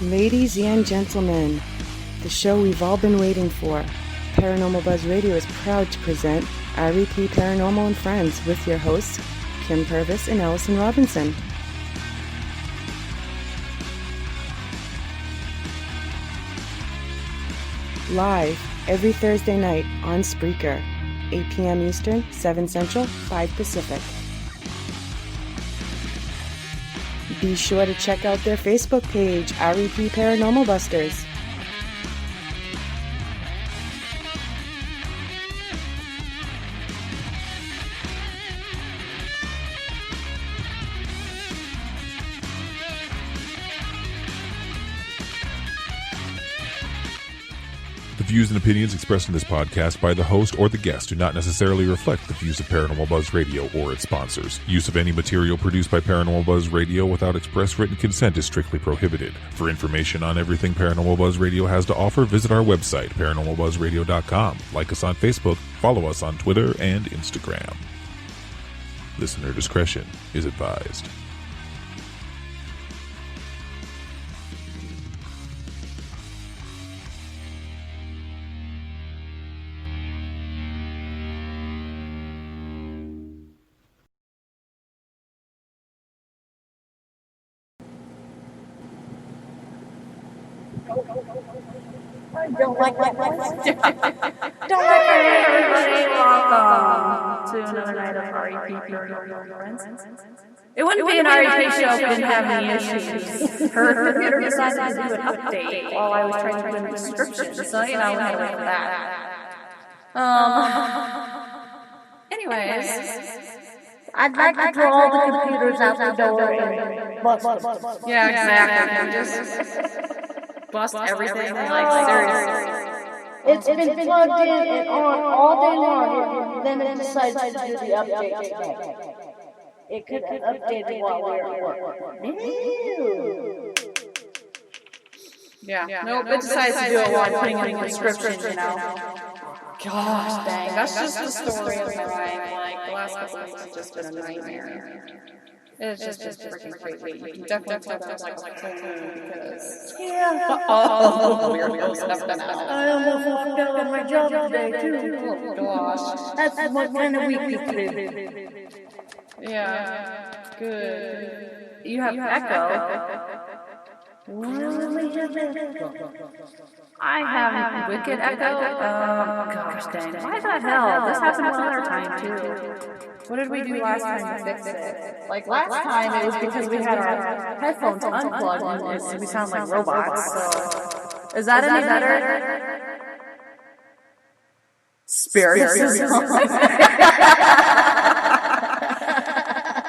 Ladies and gentlemen, the show we've all been waiting for. Paranormal Buzz Radio is proud to present REP Paranormal and Friends with your hosts, Kim Purvis and Allison Robinson. Live every Thursday night on Spreaker, 8 p.m. Eastern, 7 Central, 5 Pacific. Be sure to check out their Facebook page, REP Paranormal Busters. The views and opinions expressed in this podcast by the host or the guest do not necessarily reflect the views of Paranormal Buzz Radio or its sponsors. Use of any material produced by Paranormal Buzz Radio without express written consent is strictly prohibited. For information on everything Paranormal Buzz Radio has to offer, visit our website, paranormalbuzzradio.com. Like us on Facebook, follow us on Twitter and Instagram. Listener discretion is advised. Don't like everybody. Welcome to another night of REP Paranormal Friends. It wouldn't be an REP show if we didn't have any issues. Her computer decided to do an update while I was trying to put in the description, so we had to wait for that. Anyways, I'd like to throw all the computers out the door and bust them. Yeah, exactly. Just bust everything, like seriously. It's been plugged in and on all day long, and then it decides to do the update again. It could have updated while we were at work. Yeah. Nope, it decides to do it while putting in the description, you know. Gosh dang, that's just the story of my life. Like, the last couple of weeks have just been a nightmare. It's just freaking crazy. You can definitely tell there's like a full moon because all the weirdos have been out. I almost forgot on my job today, too. Oh gosh. That's what kind of week we do. Yeah, good. You have echo. I have wicked echo. Gosh dang. Why the hell? This happened one other time too. What did we do last time to fix it? Like last time it was because we had our headphones unplugged and we sound like robots. So is that any better? Spiritism.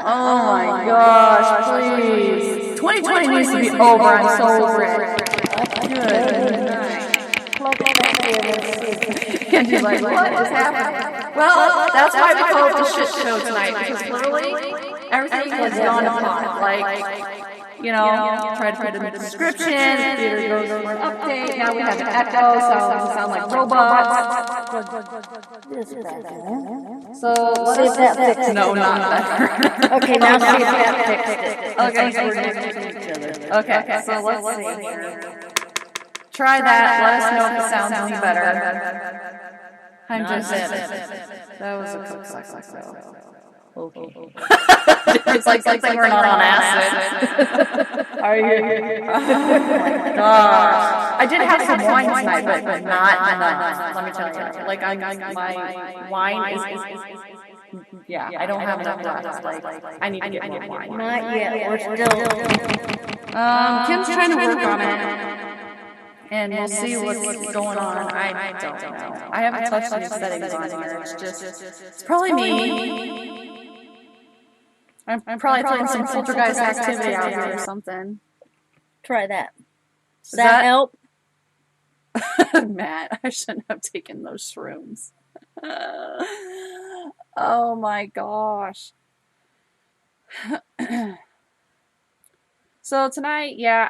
Oh my gosh, please. 2020 needs to be over. I'm so over it. Good night. And she's like, what is happening? Well, that's why we call it the shit show tonight, because literally everything has gone on. Like, you know, try to put in the description, theater goes over an update, now we have an echo, so we sound like robots. So, what is that fixed? No, not better. Okay, now see if that fixed it. Okay, so we're next to each other. Okay, so let's see here. Try that, let us know if it sounds any better. I'm just it. That was a quick suck. Okay. It's like something we're not on acid. Are you? Oh my gosh. I did have some wine tonight, but not enough. Let me tell you. Like, my wine is yeah, I don't have enough left. Like, I need to get more wine. Not yet. We're still. Kim's trying to work on it. And we'll see what's going on. I don't know. I haven't touched any settings on here. It's just, it's probably me. I'm probably throwing some poltergeist activity out here or something. Try that. Does that help? Matt, I shouldn't have taken those shrooms. Oh my gosh. So tonight, yeah,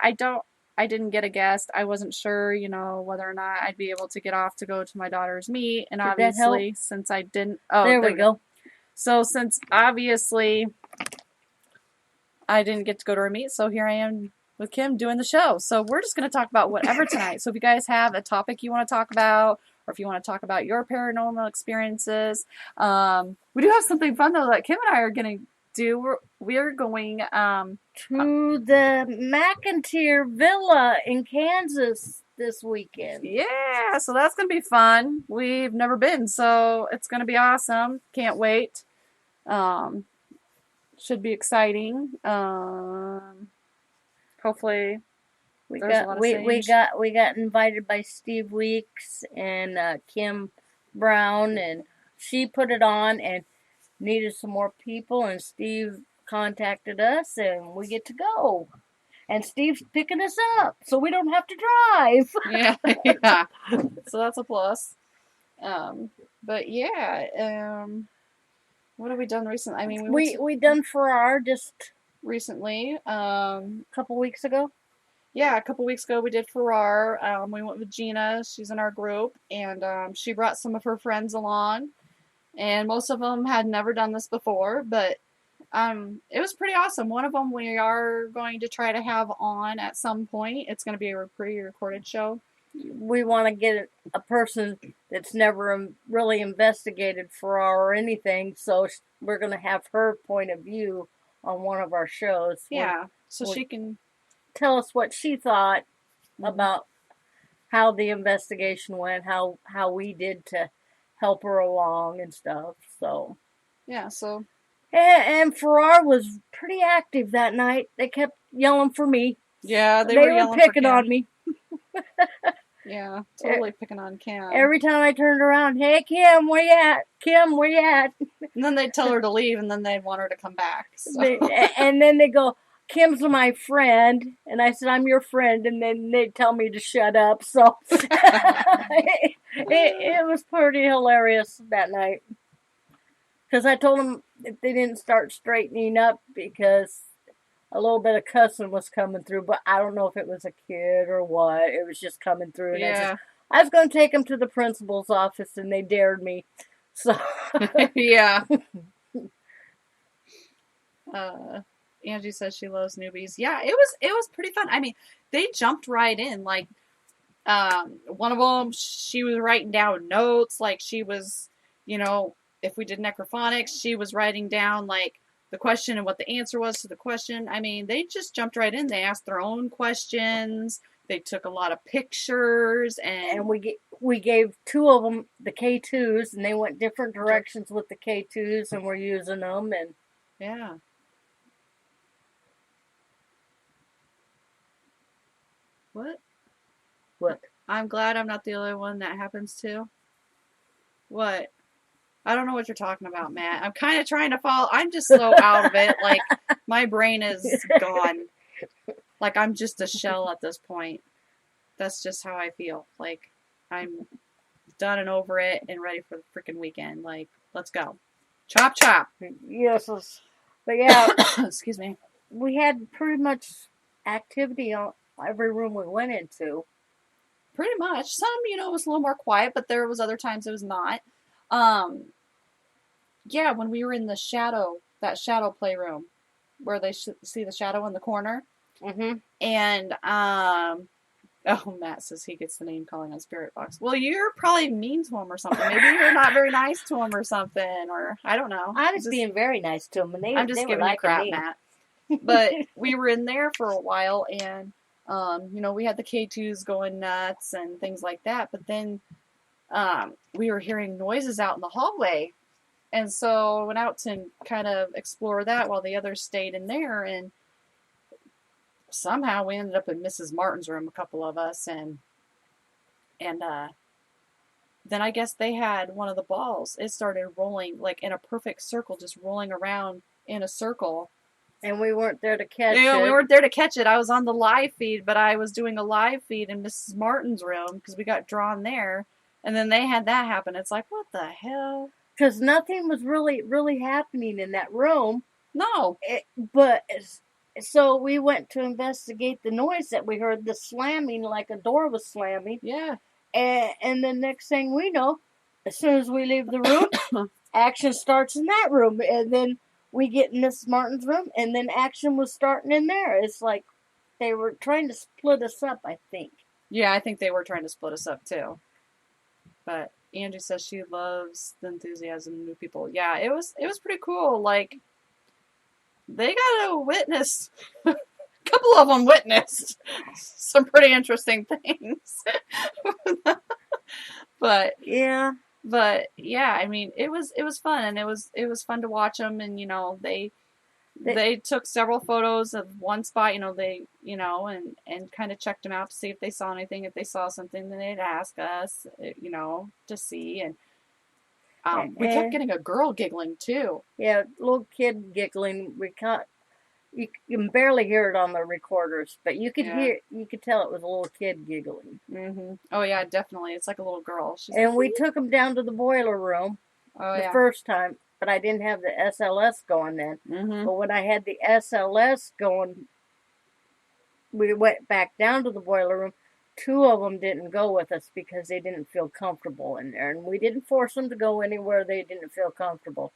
I didn't get a guest. I wasn't sure, whether or not I'd be able to get off to go to my daughter's meet. And obviously, since I didn't... Oh, there we go. So since obviously I didn't get to go to her meet, so here I am with Kim doing the show. So we're just going to talk about whatever tonight. So if you guys have a topic you want to talk about, or if you want to talk about your paranormal experiences, we do have something fun though that Kim and I are going to do. We're going to the McIntyre Villa in Kansas this weekend. Yeah, so that's going to be fun. We've never been, so it's going to be awesome. Can't wait. Should be exciting. Hopefully we got invited by Steve Weeks and Kim Brown, and she put it on and needed some more people, and Steve contacted us, and we get to go. And Steve's picking us up, so we don't have to drive. Yeah. So that's a plus. But yeah, what have we done recently? I mean, we done Farrar just recently. A couple weeks ago. Yeah, a couple weeks ago we did Farrar. We went with Gina. She's in our group, and she brought some of her friends along, and most of them had never done this before, but it was pretty awesome. One of them we are going to try to have on at some point. It's going to be a pre-recorded show. We want to get a person that's never really investigated Farrar or anything, so we're going to have her point of view on one of our shows. Yeah, so she can tell us what she thought about how the investigation went, how we did to help her along and stuff. So yeah, so and Farrar was pretty active that night. They kept yelling for me. Yeah, they were yelling picking on me. Yeah, totally picking on Kim. Every time I turned around, hey Kim, where you at? Kim, where you at? And then they'd tell her to leave, and then they'd want her to come back. So. And then they go, Kim's my friend, and I said, I'm your friend, and then they'd tell me to shut up. So it was pretty hilarious that night. Because I told them if they didn't start straightening up, because a little bit of cussing was coming through, but I don't know if it was a kid or what. It was just coming through. And yeah. I was going to take them to the principal's office, and they dared me. So yeah. Angie says she loves newbies. Yeah, it was pretty fun. I mean, they jumped right in. Like, one of them, she was writing down notes. Like, she was, if we did necrophonics, she was writing down, like, the question and what the answer was to the question. I mean, they just jumped right in. They asked their own questions. They took a lot of pictures, and we gave two of them the K2s, and they went different directions with the K2s, and we're using them, and yeah. What? I'm glad I'm not the only one that happens to. What? I don't know what you're talking about, Matt. I'm kind of trying to follow. I'm just so out of it. Like, my brain is gone. Like, I'm just a shell at this point. That's just how I feel. Like, I'm done and over it and ready for the freaking weekend. Like, let's go. Chop, chop. Yes. But yeah. Excuse me. We had pretty much activity on every room we went into. Pretty much. Some, it was a little more quiet, but there was other times it was not. Yeah, when we were in that shadow playroom, where they see the shadow in the corner. Mm-hmm. And, Matt says he gets the name calling on Spirit Box. Well, you're probably mean to him or something. Maybe you're not very nice to him or something, or I don't know. I was being very nice to him, and I'm just giving you crap, Matt. But we were in there for a while, and, we had the K2s going nuts and things like that, but then, we were hearing noises out in the hallway. And so I went out to kind of explore that while the others stayed in there. And somehow we ended up in Mrs. Martin's room, a couple of us. And then I guess they had one of the balls. It started rolling like in a perfect circle, just rolling around in a circle. And we weren't there to catch it. We weren't there to catch it. I was on the live feed, but I was doing a live feed in Mrs. Martin's room because we got drawn there. And then they had that happen. It's like, what the hell? Because nothing was really, really happening in that room. No. So we went to investigate the noise that we heard, the slamming, like a door was slamming. Yeah. And the next thing we know, as soon as we leave the room, action starts in that room. And then we get in Miss Martin's room, and then action was starting in there. It's like, they were trying to split us up, I think. Yeah, I think they were trying to split us up too. But Angie says she loves the enthusiasm of new people. Yeah, it was pretty cool. Like, they got to witness, a couple of them witnessed some pretty interesting things. But yeah, I mean, it was fun, and it was fun to watch them, and they took several photos of one spot, and kind of checked them out to see if they saw anything. If they saw something, then they'd ask us, to see. And we kept getting a girl giggling too. Yeah, little kid giggling. You can barely hear it on the recorders, but you could tell it was a little kid giggling. Mm-hmm. Oh yeah, definitely. It's like a little girl. And we took them down to the boiler room the first time, but I didn't have the SLS going then. Mm-hmm. But when I had the SLS going, we went back down to the boiler room. 2 of them didn't go with us because they didn't feel comfortable in there, and we didn't force them to go anywhere they didn't feel comfortable.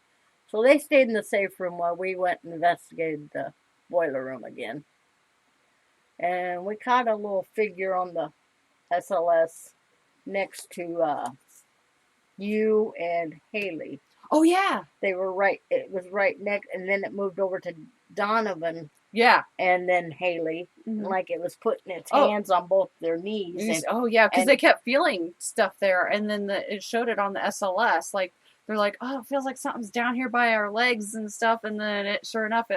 So they stayed in the safe room while we went and investigated the boiler room again. And we caught a little figure on the SLS next to you and Haley. Oh yeah. They were right. It was right next, and then it moved over to Donovan. Yeah. And then Haley, like it was putting its hands on both their knees. Because they kept feeling stuff there, and then it showed it on the SLS. Like, they're like, oh, it feels like something's down here by our legs and stuff, and then sure enough,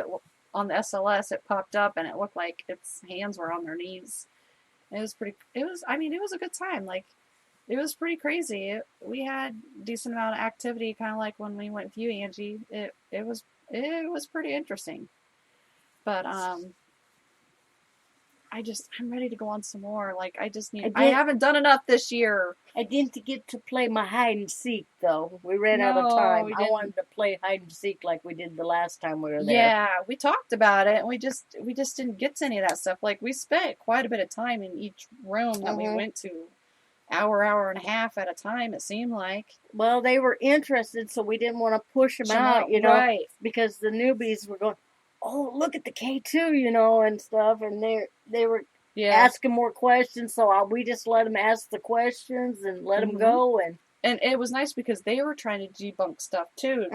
on the SLS, it popped up, and it looked like its hands were on their knees. It was a good time. Like, it was pretty crazy. We had a decent amount of activity, kind of like when we went with you, Angie. It was pretty interesting. But I'm ready to go on some more. Like, I haven't done enough this year. I didn't get to play my hide and seek though. We ran out of time. I wanted to play hide and seek like we did the last time we were there. Yeah, we talked about it, and we just didn't get to any of that stuff. Like, we spent quite a bit of time in each room that we went to. Hour and a half at a time, it seemed like. Well, they were interested, so we didn't want to push them out, right. Because the newbies were going, oh, look at the K2, and stuff, and they were asking more questions, so we just let them ask the questions and let them go. And it was nice because they were trying to debunk stuff too,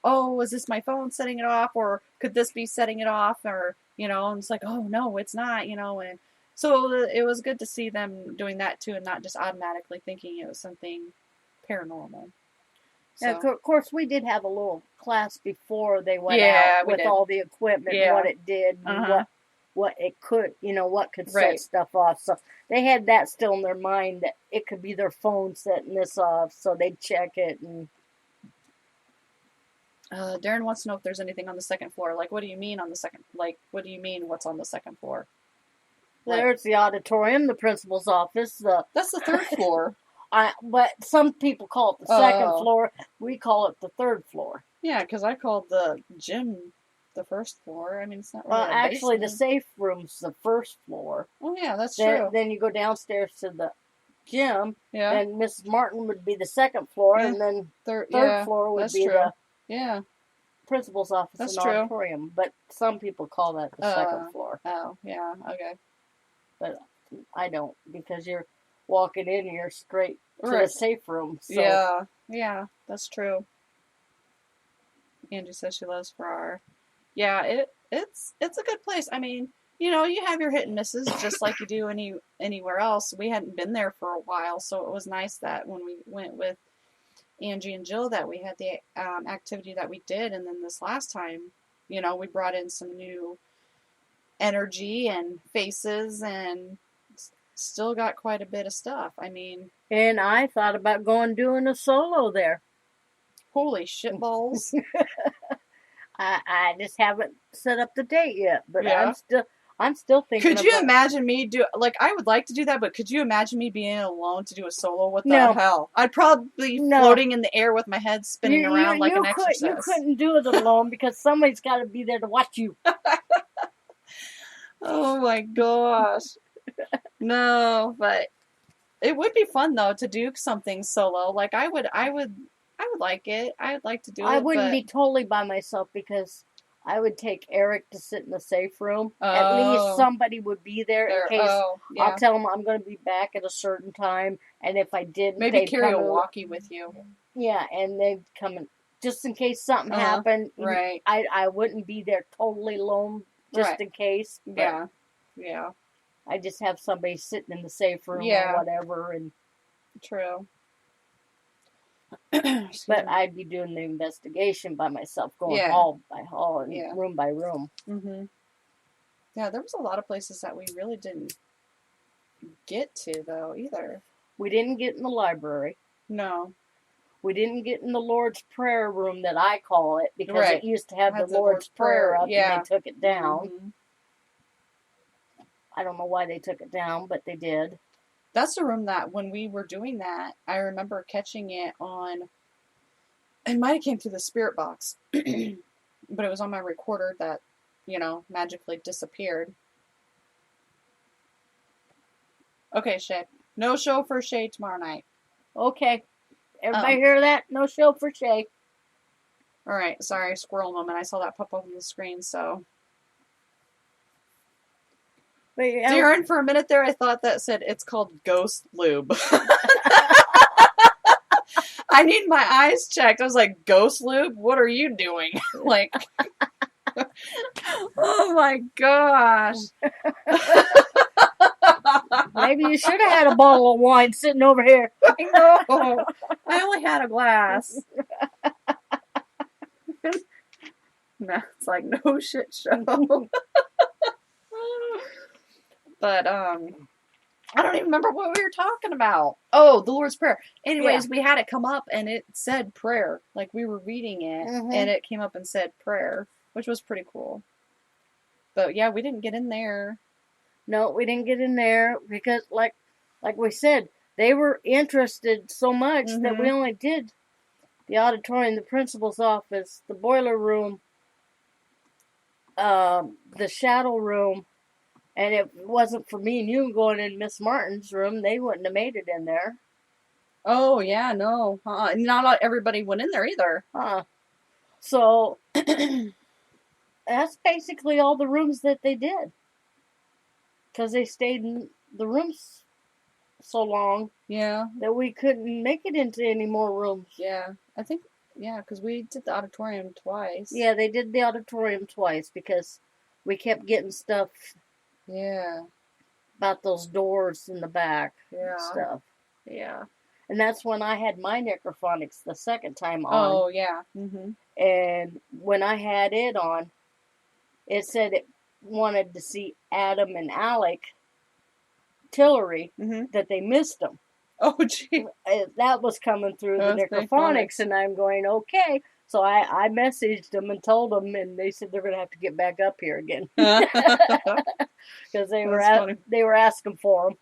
oh, was this my phone setting it off, or could this be setting it off, or, and it's like, oh, no, it's not, and so it was good to see them doing that too, and not just automatically thinking it was something paranormal. So. Now, of course, we did have a little class before they went out with all the equipment, what it did, what it could, what could set stuff off. So they had that still in their mind that it could be their phone setting this off, so they'd check it. And Darren wants to know if there's anything on the second floor. Like, what do you mean on the second? Like, what do you mean? What's on the second floor? There's the auditorium, the principal's office. That's the third floor. But some people call it the second floor. We call it the third floor. Yeah, because I called the gym the first floor. I mean, it's not really a actually, basement. the safe room's the first floor. Oh, yeah, that's true. Then you go downstairs to the gym. Yeah. And Mrs. Martin would be the second floor, and then third floor would be the principal's office and auditorium. But some people call that the second floor. Oh, yeah, okay. But I don't, because you're walking in and you're straight to the safe room. So. Yeah, that's true. Angie says she loves Farrar. Yeah, it's a good place. I mean, you have your hit and misses just like you do anywhere else. We hadn't been there for a while, so it was nice that when we went with Angie and Jill that we had the activity that we did, and then this last time, we brought in some new energy and faces, and still got quite a bit of stuff. I mean, and I thought about doing a solo there. Holy shitballs! I just haven't set up the date yet, but I'm still thinking. Could you imagine me I would like to do that, but could you imagine me being alone to do a solo? What the hell? I'd probably be floating in the air with my head spinning around like an exorcist. You couldn't do it alone because somebody's got to be there to watch you. Oh my gosh. No, but it would be fun though to do something solo. Like I would like it. I would like to do it. I wouldn't be totally by myself because I would take Eric to sit in the safe room. At least somebody would be there in case. I'll tell them I'm going to be back at a certain time, and if I didn't, maybe they'd carry a come walkie with you. Yeah, and they'd come in just in case something happened. Right. I wouldn't be there totally alone just in case. Yeah. I just have somebody sitting in the safe room or whatever, and true. But I'd be doing the investigation by myself, going hall by hall and room by room. Mm-hmm. Yeah, there was a lot of places that we really didn't get to, though, either. We didn't get in the library. No. We didn't get in the Lord's Prayer room, that I call it, because it used to have the Lord's Prayer up, and they took it down. Mm-hmm. I don't know why they took it down, but they did. That's the room that, when we were doing that, I remember catching it on, it might have came through the spirit box, but it was on my recorder that, magically disappeared. Okay, Shay. No show for Shay tomorrow night. Okay. Everybody hear that? No show for Shay. All right. Sorry, squirrel moment. I saw that pop up on the screen, so. But, Darren, for a minute there, I thought that said it's called Ghost Lube. I need my eyes checked. I was like, Ghost Lube? What are you doing? Like, oh my gosh. Maybe you should have had a bottle of wine sitting over here. I know. I only had a glass. No, it's like no shit show. But I don't even remember what we were talking about. Oh, the Lord's Prayer. Anyways, we had it come up and it said prayer. Like we were reading it and it came up and said prayer, which was pretty cool. But yeah, we didn't get in there. No, we didn't get in there because like we said, they were interested so much that we only did the auditorium, the principal's office, the boiler room, the shadow room. And if it wasn't for me and you going in Miss Martin's room, they wouldn't have made it in there. Oh, yeah, no. Not everybody went in there either. So, that's basically all the rooms that they did. Because they stayed in the rooms so long. Yeah. That we couldn't make it into any more rooms. Yeah. I think, because we did the auditorium twice. Yeah, they did the auditorium twice because we kept getting stuff. Yeah. About those doors in the back and stuff. Yeah. And that's when I had my necrophonics the second time on. Oh, yeah. Mm-hmm. And when I had it on, it said it wanted to see Adam and Alec Tillery, that they missed them. Oh, gee. That was coming through the necrophonics, and I'm going, okay. So I messaged them and told them, and they said they're going to have to get back up here again. Because they were asking for them.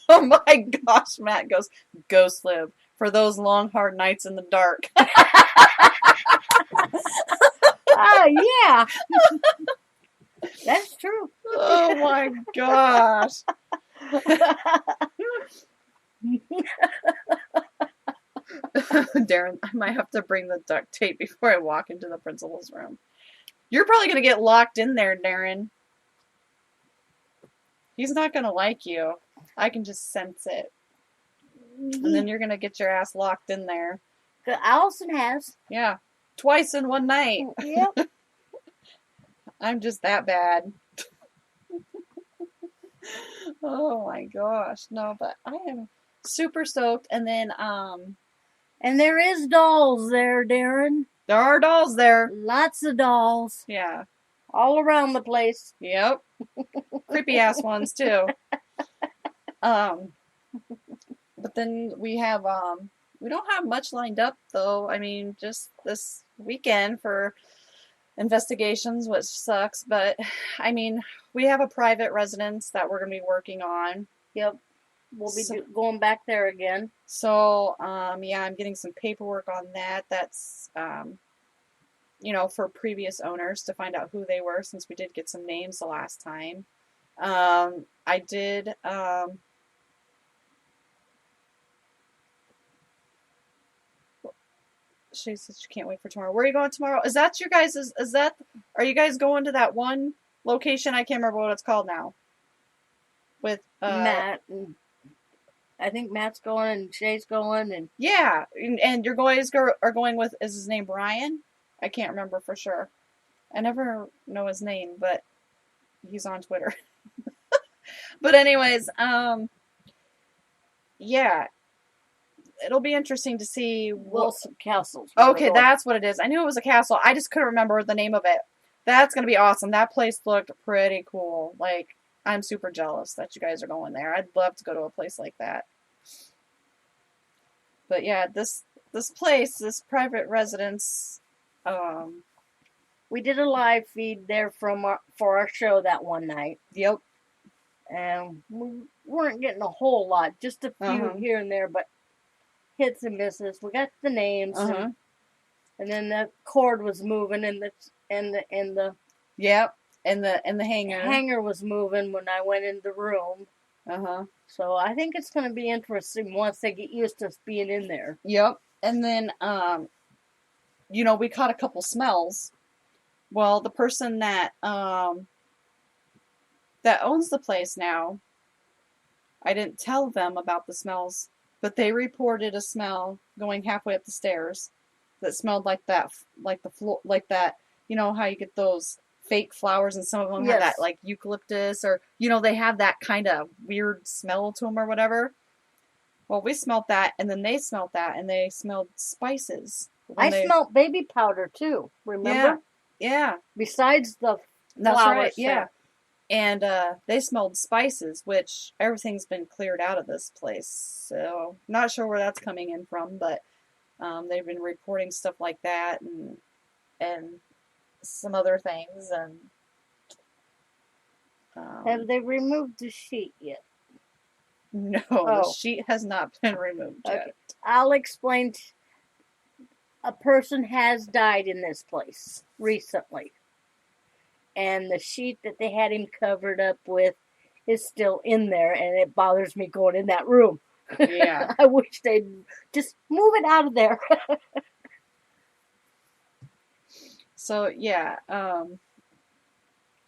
Oh my gosh, Matt goes, Ghost Live for those long, hard nights in the dark. Yeah. That's true. Oh my gosh. Darren, I might have to bring the duct tape before I walk into the principal's room. You're probably going to get locked in there, Darren. He's not going to like you. I can just sense it. And then you're going to get your ass locked in there. Allison has. Yeah. Twice in one night. Yep. I'm just that bad. Oh my gosh. No, but I am super stoked. And then, and there is dolls there, Darren. There are dolls there. Lots of dolls. Yeah. All around the place. Yep. Creepy ass ones too. But then we have, we don't have much lined up though. I mean, just this weekend for investigations, which sucks. But I mean, we have a private residence that we're going to be working on. Yep. We'll be going back there again. So, yeah, I'm getting some paperwork on that. That's, for previous owners to find out who they were, since we did get some names the last time. I did, she said she can't wait for tomorrow. Where are you going tomorrow? Is that your guys'? Are you guys going to that one location? I can't remember what it's called now. With Matt, and I think Matt's going and Shay's going, and yeah, and your guys are going with, is his name Brian? I can't remember for sure. I never know his name, but he's on Twitter. But anyways, yeah, it'll be interesting to see Wilson Castles. Okay, that's what it is. I knew it was a castle. I just couldn't remember the name of it. That's gonna be awesome. That place looked pretty cool. Like, I'm super jealous that you guys are going there. I'd love to go to a place like that. But yeah, this place, this private residence, we did a live feed there for our show that one night. Yep. And we weren't getting a whole lot, just a few here and there, but hits and misses. We got the names, and then the cord was moving, and the yep, and the hanger was moving when I went in the room. So I think it's going to be interesting once they get used to us being in there. Yep. And then, we caught a couple smells. Well, the person that owns the place now, I didn't tell them about the smells, but they reported a smell going halfway up the stairs that smelled like that, like the floor, like that, how you get those fake flowers and some of them have that like eucalyptus or, they have that kind of weird smell to them or whatever. Well, we smelled that and then they smelled that and they smelled spices. I smelled baby powder too, remember? Yeah. Besides the That's flowers. right, yeah. And they smelled spices, which everything's been cleared out of this place. So, not sure where that's coming in from, but they've been reporting stuff like that and some other things. And have they removed the sheet yet? No, the sheet has not been removed yet. I'll explain. A person has died in this place recently. And the sheet that they had him covered up with is still in there, and it bothers me going in that room. Yeah. I wish they'd just move it out of there. So, yeah,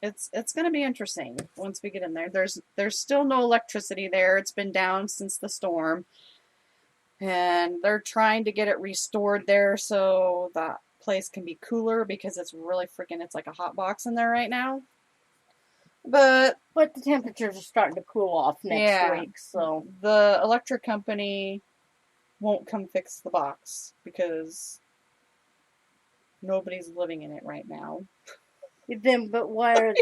it's going to be interesting once we get in there. There's still no electricity there. It's been down since the storm. And they're trying to get it restored there so the place can be cooler because it's really it's like a hot box in there right now. But the temperatures are starting to cool off next week, so the electric company won't come fix the box because nobody's living in it right now. Then, but why are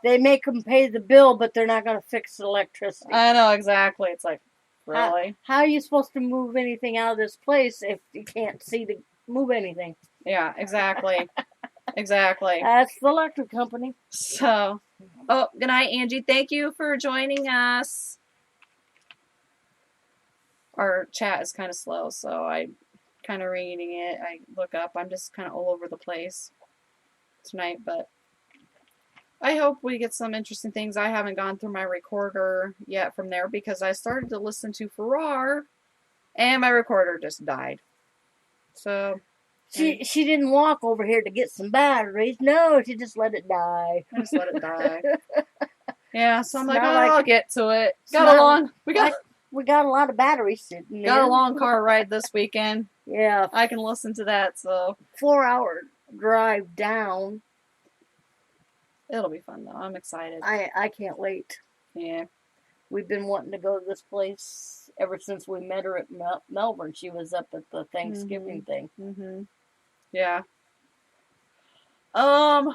they make them pay the bill, but they're not going to fix the electricity? I know, exactly. It's like, really? How are you supposed to move anything out of this place if you can't see to move anything? Yeah, exactly. Exactly. That's the electric company. So, good night, Angie. Thank you for joining us. Our chat is kind of slow, so I'm kind of reading it. I look up. I'm just kind of all over the place tonight, but I hope we get some interesting things. I haven't gone through my recorder yet from there because I started to listen to Farrar and my recorder just died. So she didn't walk over here to get some batteries. No, she just let it die. I just let it die. Yeah, so I'm like, I'll get to it. We got a lot of batteries sitting there. Got a long car ride this weekend. Yeah. I can listen to that, so 4-hour drive down. It'll be fun, though. I'm excited. I can't wait. Yeah. We've been wanting to go to this place ever since we met her at Melbourne. She was up at the Thanksgiving thing. Mm-hmm. Yeah. I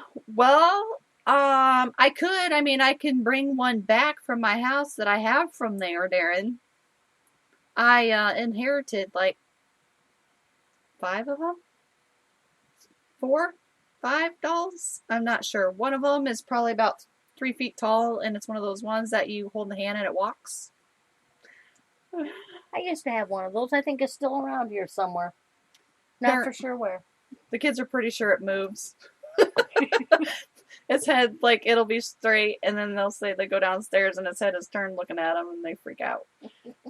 could. I mean, I can bring one back from my house that I have from there, Darren. I inherited, 5 of them? 4? 5 dolls? I'm not sure. One of them is probably about 3 feet tall, and it's one of those ones that you hold in the hand and it walks. I used to have one of those. I think it's still around here somewhere. Not for sure where. The kids are pretty sure it moves. Its head, it'll be straight, and then they'll say they go downstairs and its head is turned looking at them, and they freak out.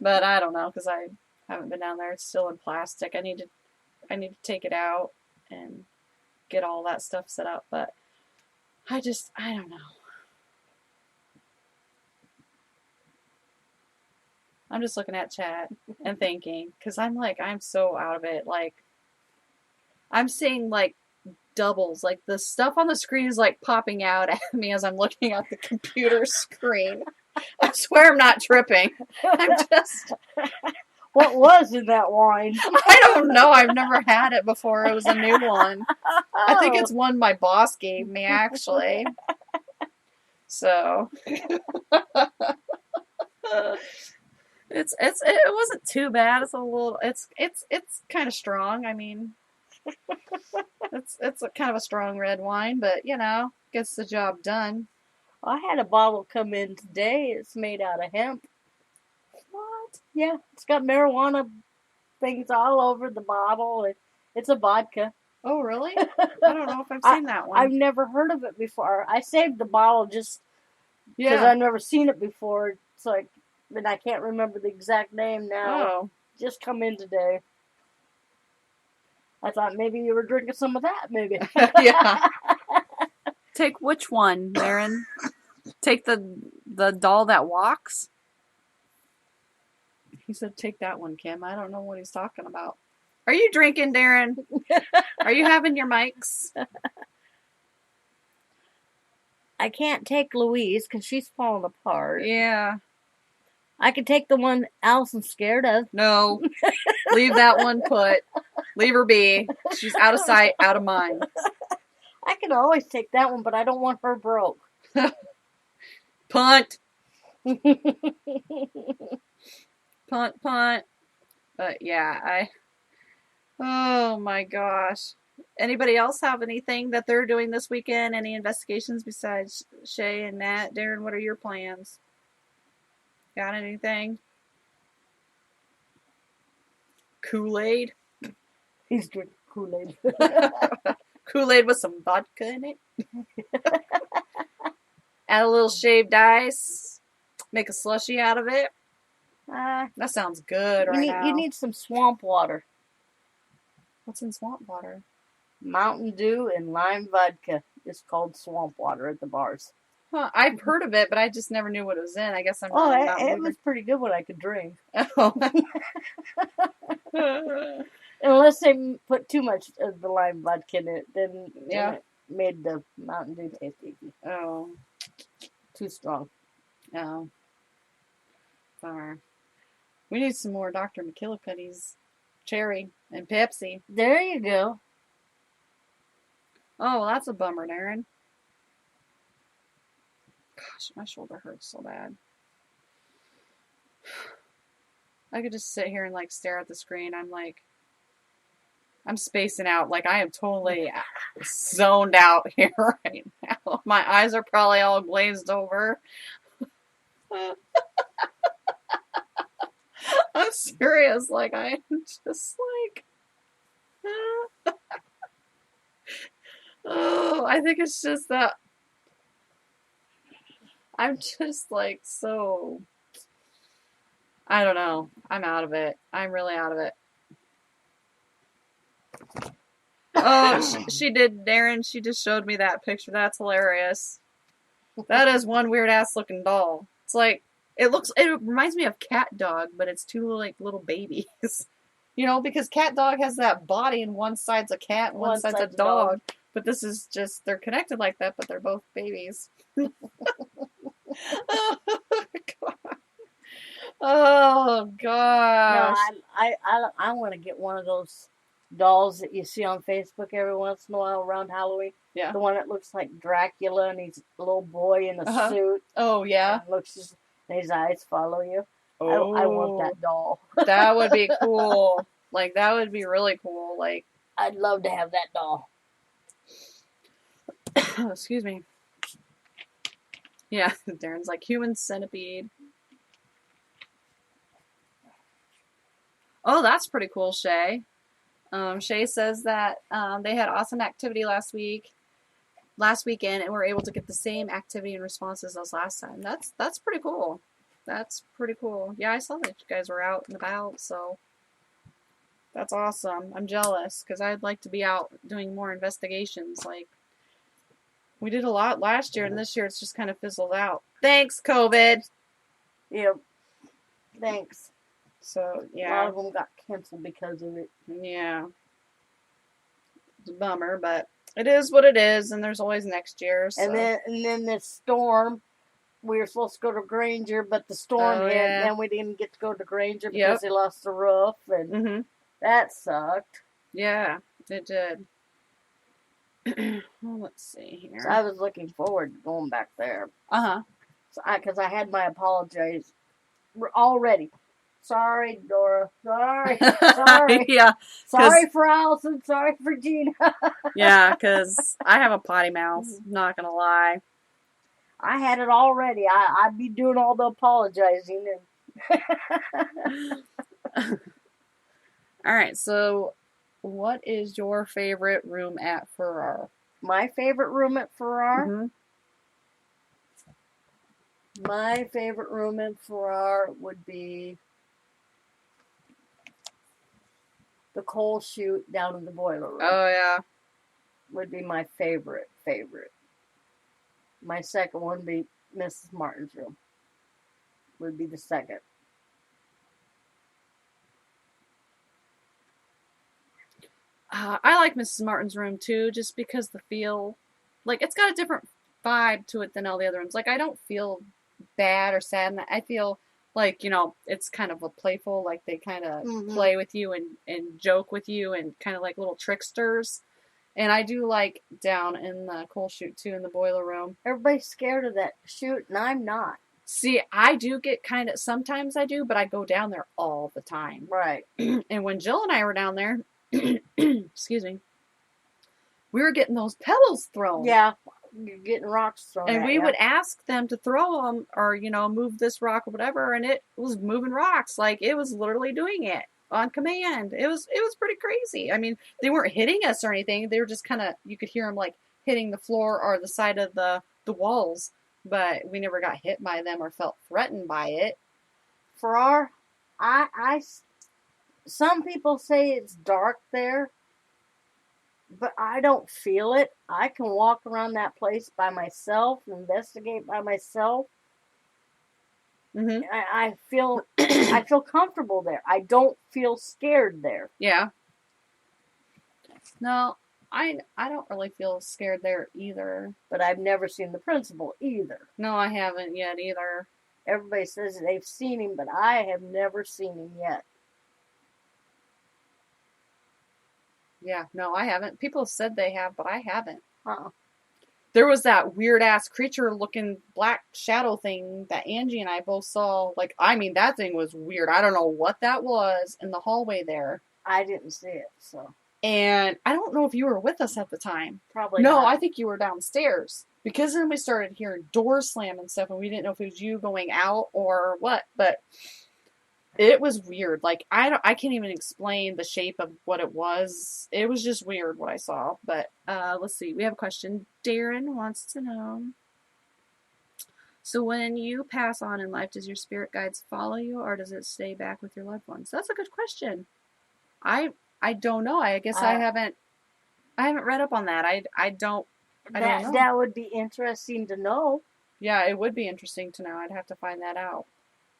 But I don't know, because I haven't been down there. It's still in plastic. I need to I need to take it out and get all that stuff set up. But I don't know. I'm just looking at chat and thinking, because I'm so out of it. Like, I'm seeing like doubles. Like, the stuff on the screen is like popping out at me as I'm looking at the computer screen. I swear I'm not tripping. I'm just. What was in that wine? I don't know. I've never had it before. It was a new one. I think it's one my boss gave me, actually. So. It wasn't too bad. It's a little. It's kind of strong. I mean, it's a kind of a strong red wine, but gets the job done. I had a bottle come in today. It's made out of hemp. What? Yeah, it's got marijuana things all over the bottle. It's a vodka. Oh, really? I don't know if I've seen that one. I've never heard of it before. I saved the bottle just because I've never seen it before. So and I can't remember the exact name now. Oh. Just come in today. I thought maybe you were drinking some of that, maybe. Yeah. Take which one, Darren? Take the doll that walks? He said take that one, Kim. I don't know what he's talking about. Are you drinking, Darren? Are you having your mics? I can't take Louise because she's falling apart. Yeah. I could take the one Allison's scared of. No. Leave that one put. Leave her be. She's out of sight, out of mind. I can always take that one, but I don't want her broke. Punt. Punt. But yeah, oh my gosh. Anybody else have anything that they're doing this weekend? Any investigations besides Shay and Nat? Darren, what are your plans? Got anything? Kool-Aid? He's drinking Kool-Aid. Kool-Aid with some vodka in it. Add a little shaved ice. Make a slushie out of it. That sounds good now. You need some swamp water. What's in swamp water? Mountain Dew and lime vodka. It's called swamp water at the bars. Huh, I've heard of it, but I just never knew what it was in. I guess I'm not. It was pretty good when I could drink. Oh. Unless they put too much of the lime vodka in it, then it made the Mountain Dew taste easy. Oh. Too strong. Oh. Bummer. We need some more Dr. McKillicuddy's cherry and Pepsi. There you go. Oh, well, that's a bummer, Darren. Gosh, my shoulder hurts so bad. I could just sit here and stare at the screen. I'm spacing out. I am totally zoned out here right now. My eyes are probably all glazed over. I'm serious. I'm just oh, I think it's just that I'm just so, I don't know. I'm out of it. I'm really out of it. Oh, she did, Darren. She just showed me that picture. That's hilarious. That is one weird ass looking doll. It's it reminds me of Cat Dog, but it's two little babies. Because Cat Dog has that body and one side's a cat and one side's a dog. But this is just, they're connected like that, but they're both babies. Oh, God. Oh, gosh. No, I want to get one of those dolls that you see on Facebook every once in a while around Halloween. Yeah. The one that looks like Dracula and he's a little boy in a suit. Oh, yeah. Looks just, and his eyes follow you. Oh. I want that doll. That would be cool. That would be really cool. I'd love to have that doll. Excuse me. Yeah, Darren's human centipede. Oh, that's pretty cool, Shay. Shay says that they had awesome activity last weekend, and were able to get the same activity and responses as last time. That's pretty cool. That's pretty cool. Yeah, I saw that you guys were out and about, so That's awesome. I'm jealous because I'd like to be out doing more investigations. Like, we did a lot last year, and this year it's just kind of fizzled out. Thanks, COVID. Yep. Thanks. So, A lot yeah. of them got canceled because of it. Yeah. It's a bummer, but it is what it is, and there's always next year. So. And then this storm, we were supposed to go to Granger, but the storm hit, yeah. and we didn't get to go to Granger because they lost the roof, and that sucked. Yeah, it did. Well, let's see here. So I was looking forward to going back there. Uh-huh. So because I had my apologies already. Sorry, Dora. Sorry. Sorry. Yeah. Sorry for Allison. Sorry for Gina. Yeah, because I have a potty mouth. Not going to lie. I had it already. I'd be doing all the apologizing. All right, so what is your favorite room at Farrar? My favorite room at Farrar? Mm-hmm. My favorite room at Farrar would be the coal chute down in the boiler room. Oh, yeah. Would be my favorite. My second one would be Mrs. Martin's room. Would be the second. I like Mrs. Martin's room, too, just because the feel... Like, it's got a different vibe to it than all the other rooms. Like, I don't feel bad or sad. And I feel like, you know, it's kind of a playful, like, they kind of play with you and joke with you and kind of like little tricksters. And I do like down in the coal chute, too, in the boiler room. Everybody's scared of that chute, and I'm not. See, I do get kind of... Sometimes I do, but I go down there all the time. Right. And when Jill and I were down there... excuse me, we were getting those pebbles thrown. Yeah, you're getting rocks thrown. And we would ask them to throw them or, you know, move this rock or whatever, and it was moving rocks. Like, it was literally doing it on command. It was pretty crazy. I mean, they weren't hitting us or anything. They were just kind of, you could hear them, like, hitting the floor or the side of the walls, but we never got hit by them or felt threatened by it. Farrar, some people say it's dark there, but I don't feel it. I can walk around that place by myself, investigate by myself. Mm-hmm. I feel comfortable there. I don't feel scared there. Yeah. No, I don't really feel scared there either. But I've never seen the principal either. No, I haven't yet either. Everybody says they've seen him, but I have never seen him yet. Yeah, no, I haven't. People have said they have, but I haven't. There was that weird-ass creature-looking black shadow thing that Angie and I both saw. Like, I mean, that thing was weird. I don't know what that was in the hallway there. I didn't see it, so. And I don't know if you were with us at the time. Probably No, not. I think you were downstairs. Because then we started hearing doors slam and stuff, and we didn't know if it was you going out or what, but... It was weird. Like, I can't even explain the shape of what it was. It was just weird what I saw. But let's see. We have a question. Darren wants to know. So when you pass on in life, does your spirit guides follow you, or does it stay back with your loved ones? That's a good question. I don't know. I guess I haven't read up on that. I don't know. That would be interesting to know. Yeah, it would be interesting to know. I'd have to find that out.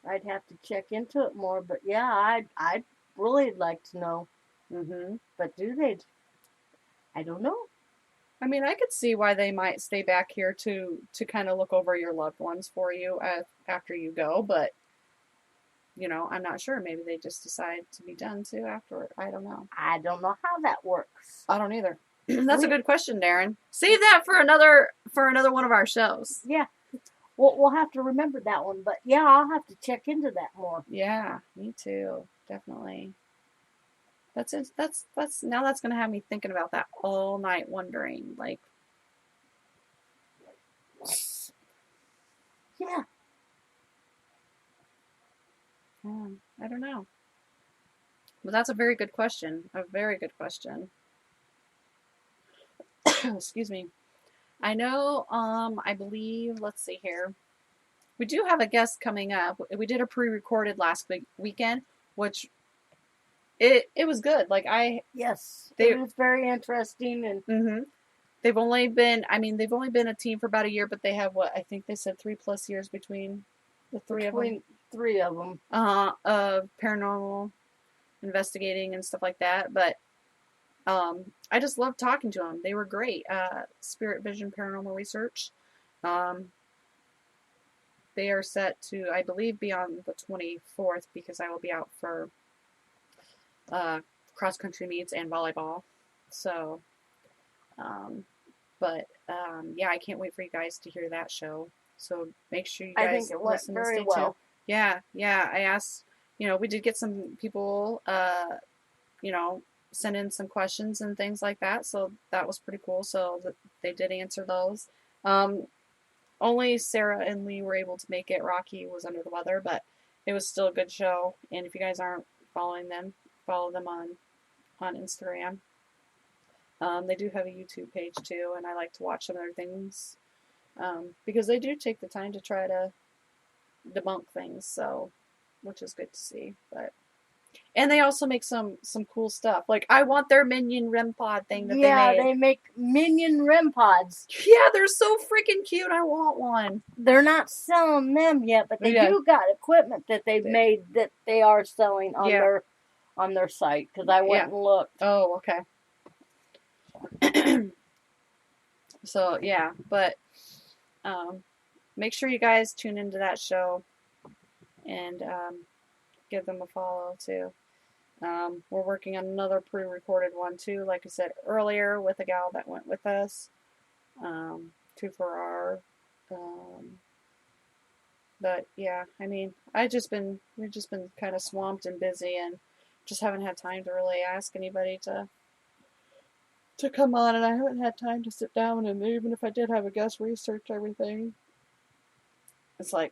I'd have to check into it more, but yeah, I'd really like to know. Mm-hmm. But do they? I don't know. I mean, I could see why they might stay back here to kind of look over your loved ones for you after you go, but, you know, I'm not sure. Maybe they just decide to be done too afterward. I don't know. I don't know how that works. I don't either. That's a good question, Darren. Save that for another one of our shows. Yeah. We'll have to remember that one, but yeah, I'll have to check into that more. Yeah, me too. Definitely. That's now that's going to have me thinking about that all night, wondering, like. Yeah. I don't know. But that's a very good question. A very good question. Excuse me. I know, I believe, let's see here. We do have a guest coming up. We did a pre-recorded last weekend, which it was good. Like Yes, They- it was very interesting, and they've only been a team for about a year, but they have I think they said 3+ years between the three of them. Three of them. Of paranormal investigating and stuff like that. But I just loved talking to them. They were great. Spirit Vision Paranormal Research. They are set to, I believe, be on the 24th because I will be out for cross country meets and volleyball. So, yeah, I can't wait for you guys to hear that show. So make sure you guys I think it went listen very and stay well. tuned. Yeah. I asked, we did get some people, send in some questions and things like that. So that was pretty cool. So they did answer those. Only Sarah and Lee were able to make it. Rocky was under the weather, but it was still a good show. And if you guys aren't following them, follow them on Instagram. They do have a YouTube page too, and I like to watch some of their things because they do take the time to try to debunk things, so which is good to see. And they also make some cool stuff. Like I want their Minion REM pod thing that they made. They make Minion REM pods. Yeah, they're so freaking cute. I want one. They're not selling them yet, but they do got equipment that they've made that they are selling on their site because I went and looked. Oh, okay. So yeah, but make sure you guys tune into that show and give them a follow too. We're working on another pre-recorded one too, like I said earlier, with a gal that went with us. 2 for our. But yeah, I mean, we've just been kind of swamped and busy, and just haven't had time to really ask anybody to come on, and I haven't had time to sit down, and even if I did have a guest research everything, it's like,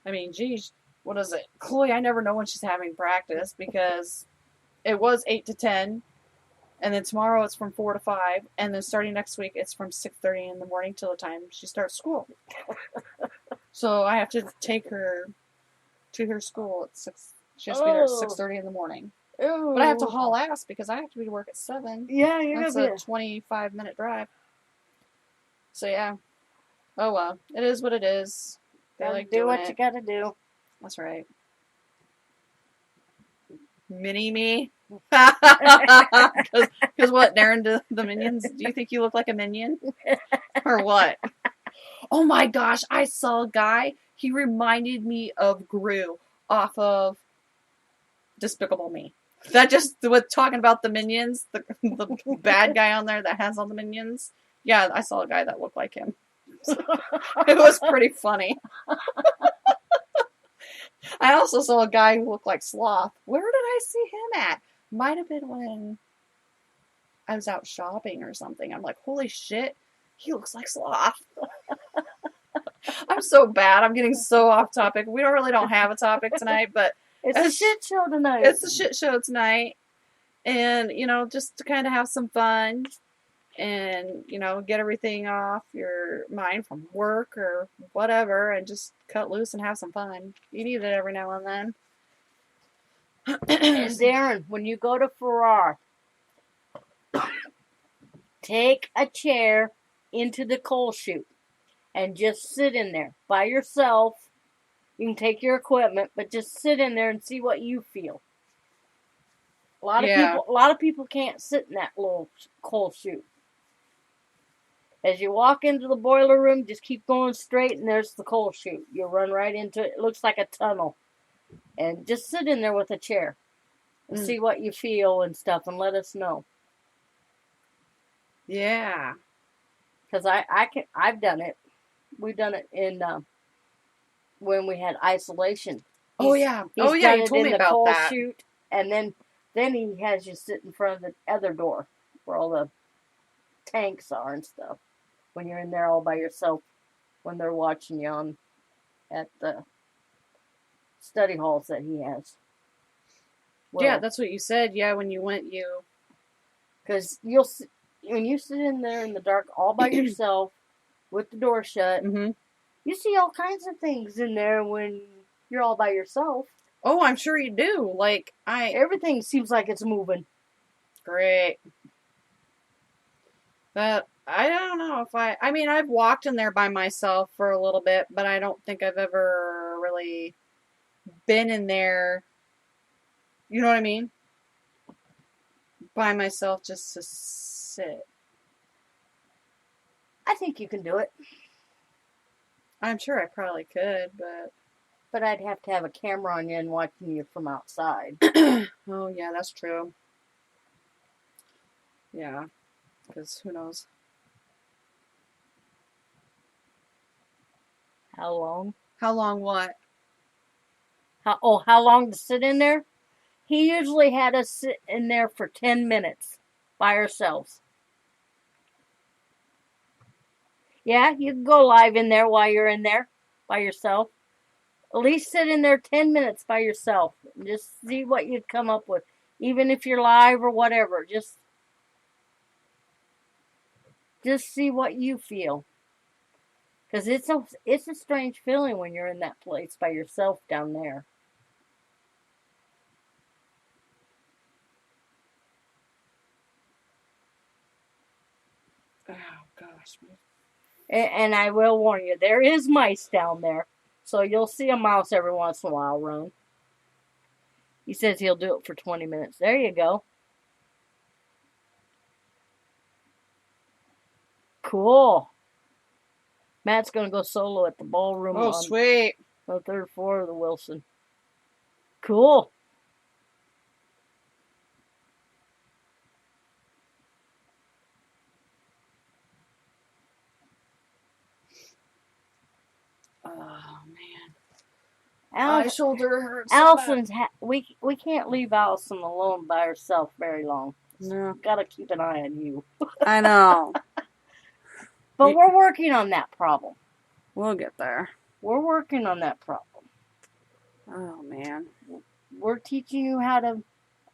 I mean, geez, what is it? Chloe, I never know when she's having practice because it was 8 to 10, and then tomorrow it's from 4 to 5, and then starting next week it's from 6:30 in the morning till the time she starts school. So I have to take her to her school at 6. She has to be there at 6:30 in the morning. Ooh. But I have to haul ass because I have to be to work at 7. Yeah, you're That's gonna be a 25-minute drive. So yeah. Oh well. It is what it is. They like do doing what it. you gotta do. That's right. Mini me? Because what, Darren, the Minions? Do you think you look like a Minion? Or what? Oh my gosh, I saw a guy. He reminded me of Gru off of Despicable Me. That just, with talking about the Minions, the bad guy on there that has all the Minions. Yeah, I saw a guy that looked like him. It was pretty funny. I also saw a guy who looked like Sloth. Where did I see him at? Might have been when I was out shopping or something. I'm like, holy shit, he looks like Sloth. I'm so bad. I'm getting so off topic. We really don't have a topic tonight, but it's a shit show tonight. It's a shit show tonight. And, just to kind of have some fun and, get everything off your mind from work or whatever and just cut loose and have some fun. You need it every now and then. And Darren, when you go to Farrar, take a chair into the coal chute and just sit in there by yourself. You can take your equipment, but just sit in there and see what you feel. A lot of people can't sit in that little coal chute. As you walk into the boiler room, just keep going straight, and there's the coal chute. You'll run right into it. It looks like a tunnel. And just sit in there with a chair and see what you feel and stuff, and let us know. Yeah. Because I've done it. We've done it in when we had isolation. You told me about coal that. Chute, and then he has you sit in front of the other door where all the tanks are and stuff. When you're in there all by yourself, when they're watching you at the study halls that he has. Well, yeah, that's what you said. Yeah, when you went, because when you sit in there in the dark all by yourself with the door shut, you see all kinds of things in there when you're all by yourself. Oh, I'm sure you do. Like, Everything seems like it's moving. Great. But I don't know if I mean, I've walked in there by myself for a little bit, but I don't think I've ever really been in there, you know what I mean? By myself just to sit. I think you can do it. I'm sure I probably could, But I'd have to have a camera on you and watching you from outside. oh yeah, that's true. Yeah, because who knows? How long? How long what? How long to sit in there? He usually had us sit in there for 10 minutes by ourselves. Yeah, you can go live in there while you're in there by yourself. At least sit in there 10 minutes by yourself. And just see what you'd come up with. Even if you're live or whatever. Just see what you feel. Because it's a strange feeling when you're in that place by yourself down there. Oh gosh. And I will warn you, there is mice down there. So you'll see a mouse every once in a while run. He says he'll do it for 20 minutes. There you go. Cool. Matt's going to go solo at the ballroom Oh, on sweet. the third floor of the Wilson. Cool. Oh man. My Allison, shoulder hurts. Allison's we can't leave Allison alone by herself very long. No. Gotta keep an eye on you. I know. But we're working on that problem. We'll get there. We're working on that problem. Oh man. We're teaching you how to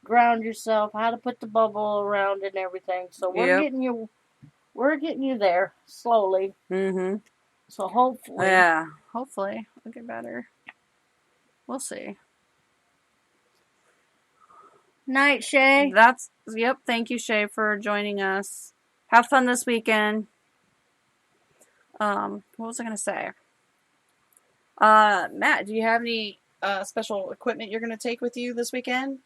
ground yourself, how to put the bubble around and everything. So we're getting you there slowly. Mm-hmm. So hopefully. Yeah. Hopefully it'll get better. We'll see. Night, Shay. Yep. Thank you, Shay, for joining us. Have fun this weekend. What was I gonna say? Matt, do you have any special equipment you're gonna take with you this weekend?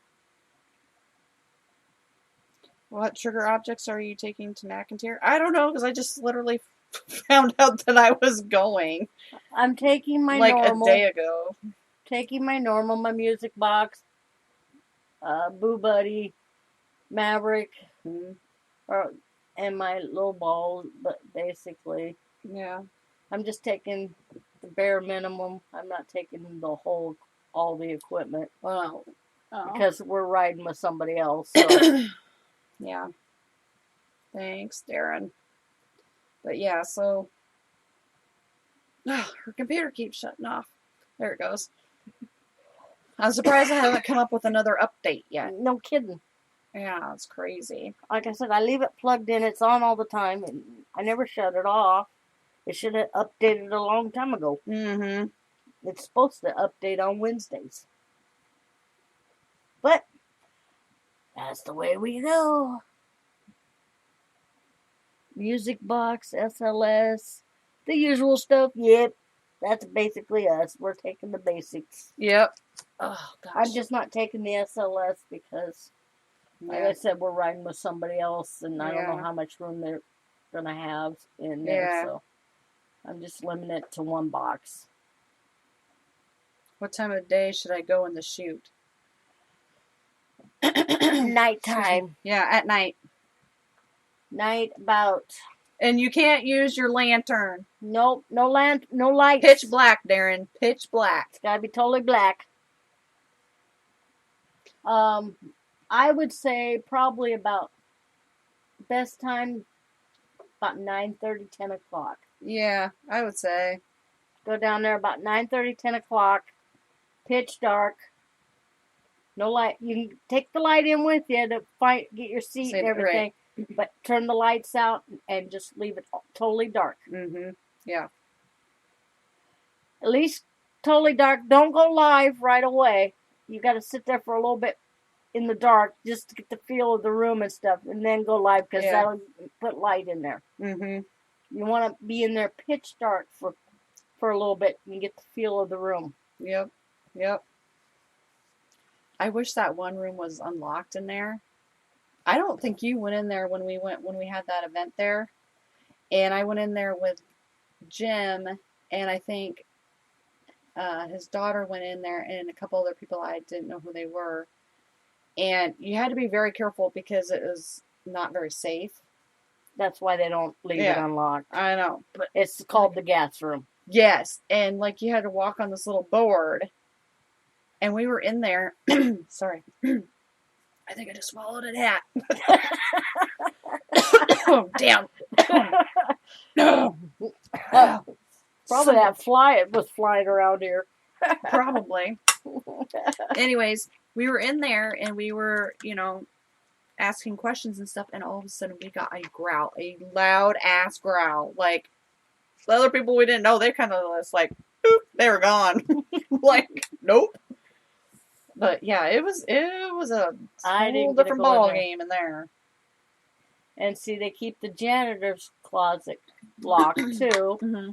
What trigger objects are you taking to McIntyre? I don't know, because I just literally found out that I was going. I'm taking my like normal. a day ago. Taking my normal, my music box, Boo Buddy, Maverick, and my little ball, but basically. Yeah. I'm just taking the bare minimum. I'm not taking all the equipment. Well, because we're riding with somebody else. So. Yeah. Thanks, Darren. But yeah, so her computer keeps shutting off. There it goes. I'm surprised I haven't come up with another update yet. No kidding. Yeah, it's crazy. Like I said, I leave it plugged in. It's on all the time, and I never shut it off. It should have updated a long time ago. Mm-hmm. It's supposed to update on Wednesdays. But that's the way we go. Music box, SLS, the usual stuff. Yep, that's basically us. We're taking the basics. Yep. Oh, gosh. I'm just not taking the SLS because, like I said, we're riding with somebody else, and I don't know how much room they're going to have in there. So I'm just limiting it to one box. What time of day should I go in the shoot? Nighttime. Yeah, at night. Night about. And you can't use your lantern. Nope, no lights. Pitch black, Darren. Pitch black. It's gotta be totally black. I would say probably about best time about 9:30, 10 o'clock. Yeah, I would say. Go down there about 9:30, 10 o'clock. Pitch dark. No light. You can take the light in with you to get your seat and everything. Right. But turn the lights out and just leave it totally dark. Mm-hmm. Yeah. At least totally dark. Don't go live right away. you got to sit there for a little bit in the dark just to get the feel of the room and stuff, and then go live because that'll put light in there. Mm-hmm. You want to be in there pitch dark for a little bit and get the feel of the room. Yep. I wish that one room was unlocked in there. I don't think you went in there when we had that event there. And I went in there with Jim, and I think his daughter went in there, and a couple other people I didn't know who they were. And you had to be very careful because it was not very safe. That's why they don't leave it unlocked. I know. But it's called the gas room. Yes. And like you had to walk on this little board. And we were in there. Sorry. I think I just swallowed a hat. Oh, damn. Probably that fly was flying around here. Probably. Anyways, we were in there and we were, asking questions and stuff, and all of a sudden we got a growl, a loud ass growl. Like, the other people we didn't know, they kind of was like, boop, they were gone. Like, nope. But yeah, it was a whole different ball game in there. And see, they keep the janitor's closet locked too. Mm-hmm.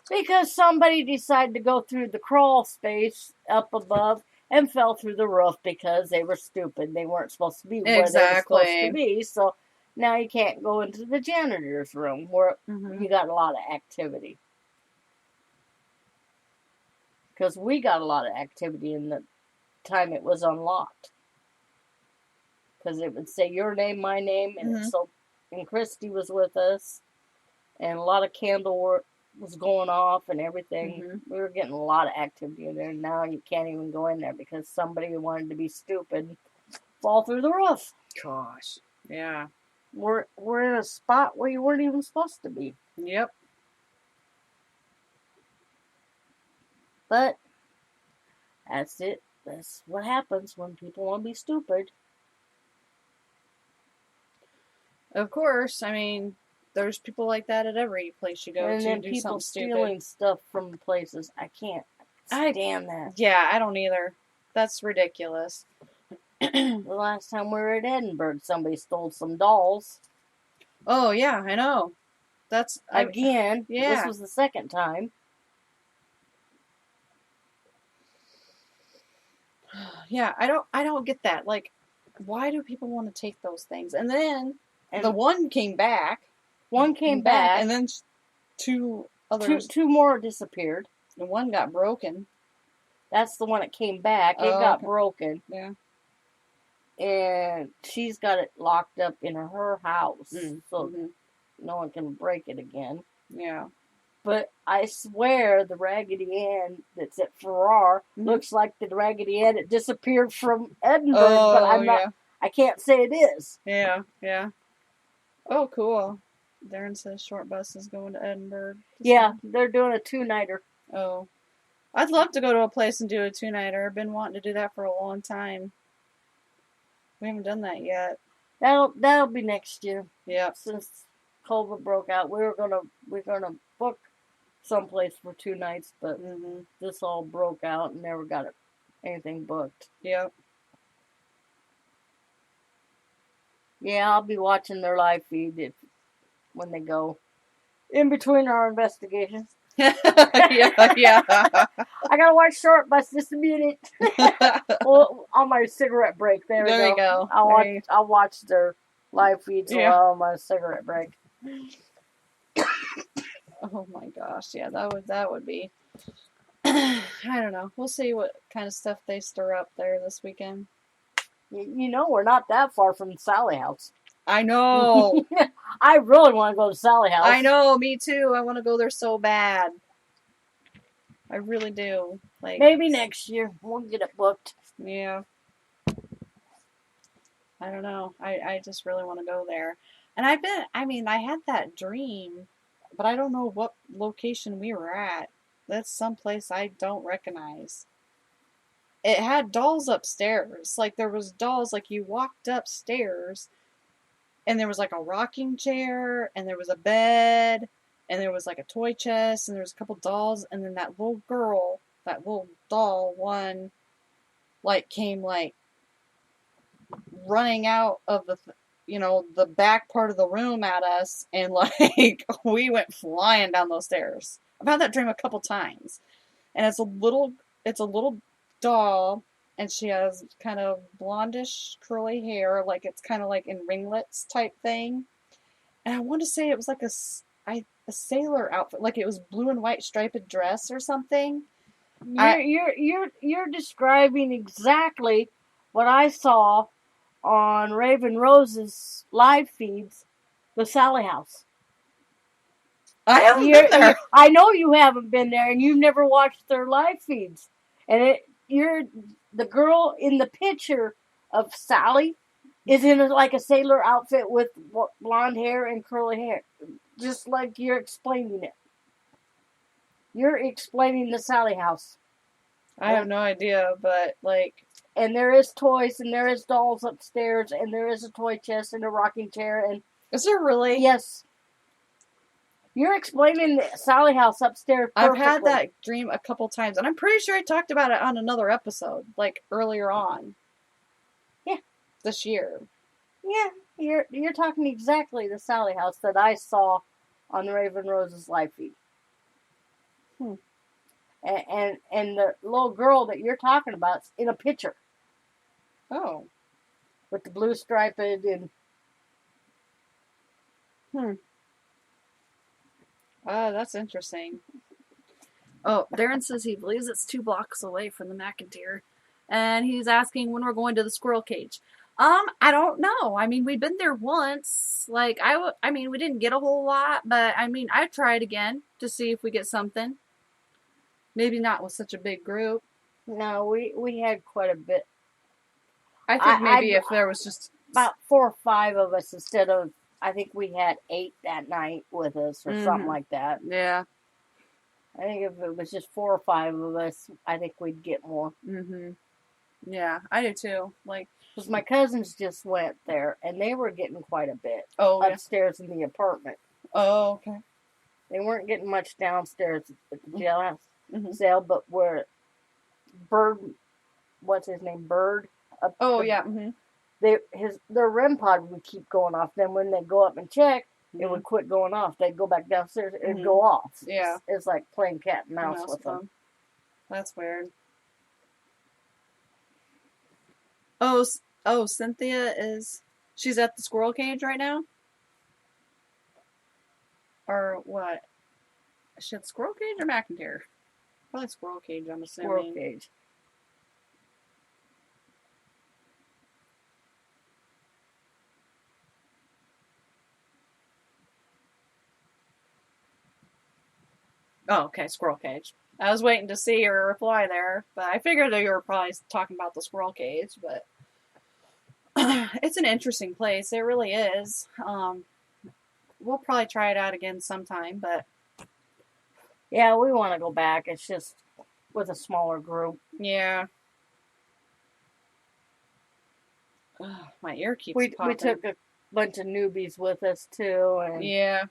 Because somebody decided to go through the crawl space up above and fell through the roof because they were stupid. They weren't supposed to be where they were supposed to be. So now you can't go into the janitor's room where you got a lot of activity. Because we got a lot of activity in the time it was unlocked. Because it would say your name, my name, and and Christy was with us, and a lot of candle work was going off and everything. We were getting a lot of activity in there. Now you can't even go in there because somebody wanted to be stupid and fall through the roof. Gosh, yeah, we're in a spot where you weren't even supposed to be. Yep. But that's it. That's what happens when people want to be stupid. Of course, I mean, there's people like that at every place you go and to then do people something stupid. Stealing stuff from places. I can't stand that. Yeah, I don't either. That's ridiculous. The last time we were at Edinburgh, somebody stole some dolls. Oh, yeah, I know. That's... Again, yeah. This was the second time. Yeah, I don't get that. Like, why do people want to take those things? And then the one came back. One came back. And then two others. Two more disappeared. And one got broken. That's the one that came back. It got broken. Yeah. And she's got it locked up in her house. So no one can break it again. Yeah. But I swear the Raggedy Ann that's at Farrar looks like the Raggedy Ann that disappeared from Edinburgh, but I'm not. I can't say it is. Yeah, yeah. Oh, cool. Darren says short bus is going to Edinburgh. Yeah, they're doing a 2-nighter. Oh. I'd love to go to a place and do a 2-nighter. I've been wanting to do that for a long time. We haven't done that yet. That'll be next year. Yeah. Since COVID broke out, we're gonna book someplace for 2 nights, but this all broke out and never got anything booked. Yep. Yeah, I'll be watching their live feed when they go. In between our investigations. yeah. I gotta watch Short Bus just a minute. Well, on my cigarette break. There we go. I'll watch their live feeds while on my cigarette break. Oh my gosh, yeah, that would be. I don't know. We'll see what kind of stuff they stir up there this weekend. You know, we're not that far from Sally House. I know. I really want to go to Sally House. I know, me too. I want to go there so bad. I really do. Like maybe next year we'll get it booked. Yeah. I don't know. I just really want to go there. And I had that dream, but I don't know what location we were at. That's someplace I don't recognize. It had dolls upstairs. Like, there was dolls, like, you walked upstairs, and there was, like, a rocking chair, and there was a bed, and there was, like, a toy chest, and there was a couple dolls, and then that little girl, that little doll, one, like came like running out of the back part of the room at us, and like we went flying down those stairs. I've had that dream a couple times, and it's a little doll, and she has kind of blondish curly hair, like it's kind of like in ringlets type thing. And I want to say it was like a sailor outfit, like it was blue and white striped dress or something. You're describing exactly what I saw on Raven Rose's live feeds, the Sally House. I haven't been there. I know you haven't been there, and you've never watched their live feeds. And you're the girl in the picture of Sally is in like a sailor outfit with blonde hair and curly hair, just like you're explaining it. You're explaining the Sally House. I have no idea, but like... And there is toys, and there is dolls upstairs, and there is a toy chest and a rocking chair, and... Is there really? Yes. You're explaining the Sally House upstairs perfectly. I've had that dream a couple times, and I'm pretty sure I talked about it on another episode, like earlier on. Yeah. This year. Yeah, you're talking exactly the Sally House that I saw on the Raven Rose's live feed. And the little girl that you're talking about is in a picture. Oh. With the blue striped and... That's interesting. Oh, Darren says he believes it's 2 blocks away from the McIntyre. And he's asking when we're going to the squirrel cage. I don't know. I mean, we've been there once. Like, I mean, we didn't get a whole lot, but I mean, I'd try it again to see if we get something. Maybe not with such a big group. No, we had quite a bit. I think maybe if there was just... About 4 or 5 of us instead of... I think we had 8 that night with us or something like that. Yeah. I think if it was just 4 or 5 of us, I think we'd get more. Yeah, I do too. Like, because my cousins just went there, and they were getting quite a bit upstairs in the apartment. Oh, okay. They weren't getting much downstairs at the jailhouse sale, but where Bird, what's his name, Bird? Their REM pod would keep going off. Then when they go up and check, it would quit going off. They'd go back downstairs and it'd go off. Yeah. It's like playing cat and mouse with them. That's weird. Oh, Cynthia she's at the squirrel cage right now? Or what? Is she at the squirrel cage or McIntyre? Probably squirrel cage, I'm assuming. Squirrel cage. Oh, okay, squirrel cage. I was waiting to see her reply there, but I figured that you were probably talking about the squirrel cage, but it's an interesting place. It really is. We'll probably try it out again sometime, but... Yeah, we want to go back. It's just with a smaller group. Yeah. My ear keeps popping. We took a bunch of newbies with us, too, and... Yeah.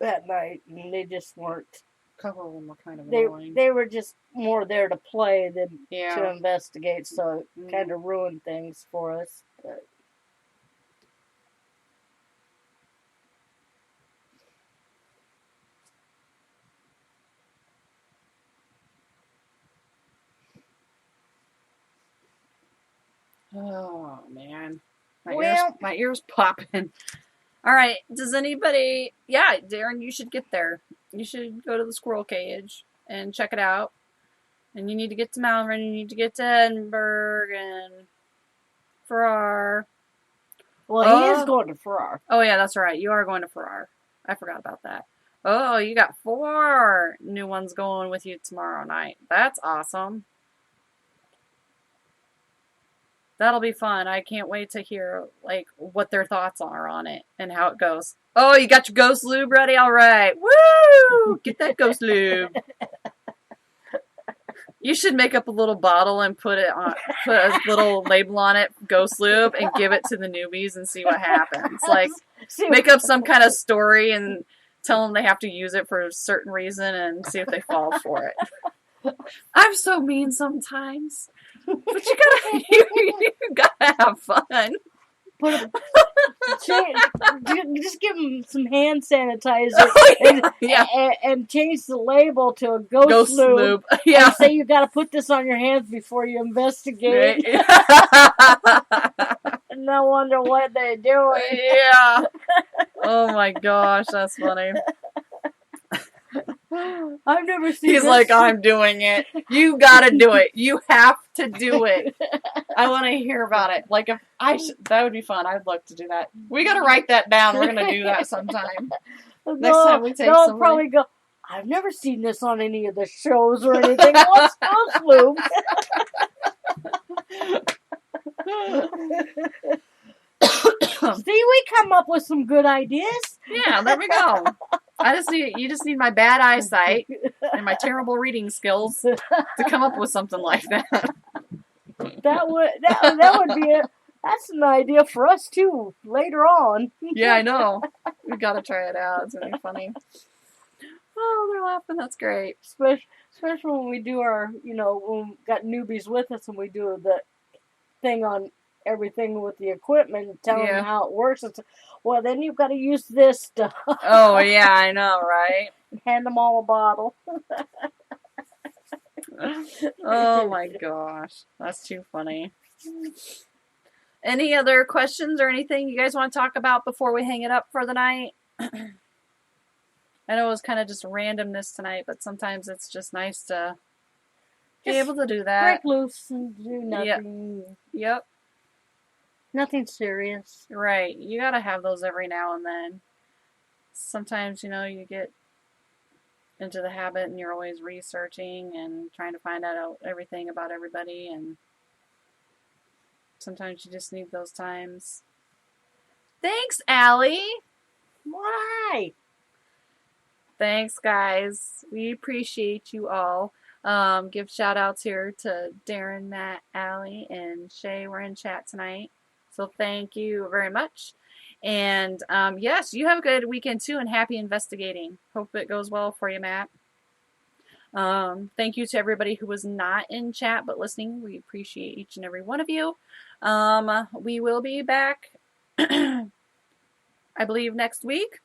That night, and they just weren't. A couple of them were kind of annoying. They were just more there to play than Yeah. to investigate, so it kind of ruined things for us. But. Oh, man. Well- My ear's popping. All right. Does anybody... Yeah, Darren, you should get there. You should go to the squirrel cage and check it out. And you need to get to Malvern. You need to get to Edinburgh and Farrar. Well, he is going to Farrar. Oh, yeah, that's right. You are going to Farrar. I forgot about that. Oh, you got 4 new ones going with you tomorrow night. That's awesome. That'll be fun. I can't wait to hear, like, what their thoughts are on it and how it goes. Oh, you got your ghost lube ready? All right. Woo! Get that ghost lube. You should make up a little bottle and put a little label on it, ghost lube, and give it to the newbies and see what happens. Like, make up some kind of story and tell them they have to use it for a certain reason and see if they fall for it. I'm so mean sometimes. But you gotta have fun. Just give them some hand sanitizer and change the label to a ghost lube. Yeah. And say you got to put this on your hands before you investigate. No wonder what they're doing. Yeah. Oh my gosh, that's funny. I've never seen He's this. like, I'm doing it. You gotta do it. You have to do it. I want to hear about it. Like, if that would be fun. I'd love to do that. We gotta write that down. We're gonna do that sometime. Next time we take they'll probably go, I've never seen this on any of the shows or anything. What's Ghost Lube? See, we come up with some good ideas. Yeah, there we go. You just need my bad eyesight and my terrible reading skills to come up with something like that. That would be it. That's an idea for us too later on. Yeah, I know. We gotta try it out. It's gonna be funny. Oh, they're laughing. That's great. Especially when we do our, when we got newbies with us and we do the thing on everything with the equipment, telling them how it works. Well, then you've got to use this stuff. Oh, yeah, I know, right? Hand them all a bottle. Oh, my gosh. That's too funny. Any other questions or anything you guys want to talk about before we hang it up for the night? I know it was kind of just randomness tonight, but sometimes it's just nice to be able to do that. Break loose and do nothing. Yep. Nothing serious. Right. You gotta have those every now and then. Sometimes, you get into the habit and you're always researching and trying to find out everything about everybody, and sometimes you just need those times. Thanks, Allie. Why? Thanks, guys. We appreciate you all. Give shout outs here to Darren, Matt, Allie, and Shay. We're in chat tonight. So thank you very much. And yes, you have a good weekend too, and happy investigating. Hope it goes well for you, Matt. Thank you to everybody who was not in chat but listening. We appreciate each and every one of you. We will be back, I believe, next week.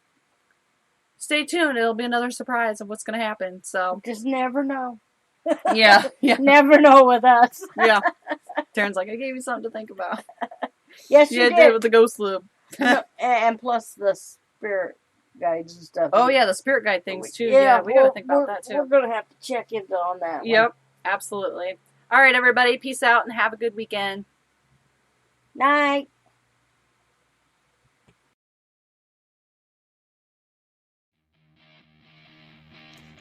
Stay tuned. It'll be another surprise of what's going to happen. So just never know. Yeah. Never know with us. Yeah. Darren's like, I gave you something to think about. Yes, you did with the ghost lube. and plus the spirit guides and stuff. Oh yeah, the spirit guide things too. Yeah, we gotta think about that too. We're gonna have to check into on that. Yep, absolutely. All right, everybody, peace out and have a good weekend. Night.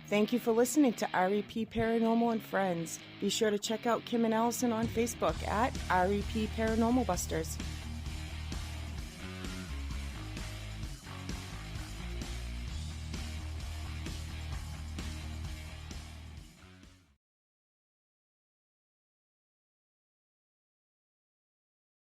Thank you for listening to REP Paranormal and Friends. Be sure to check out Kim and Allison on Facebook at REP Paranormal Busters.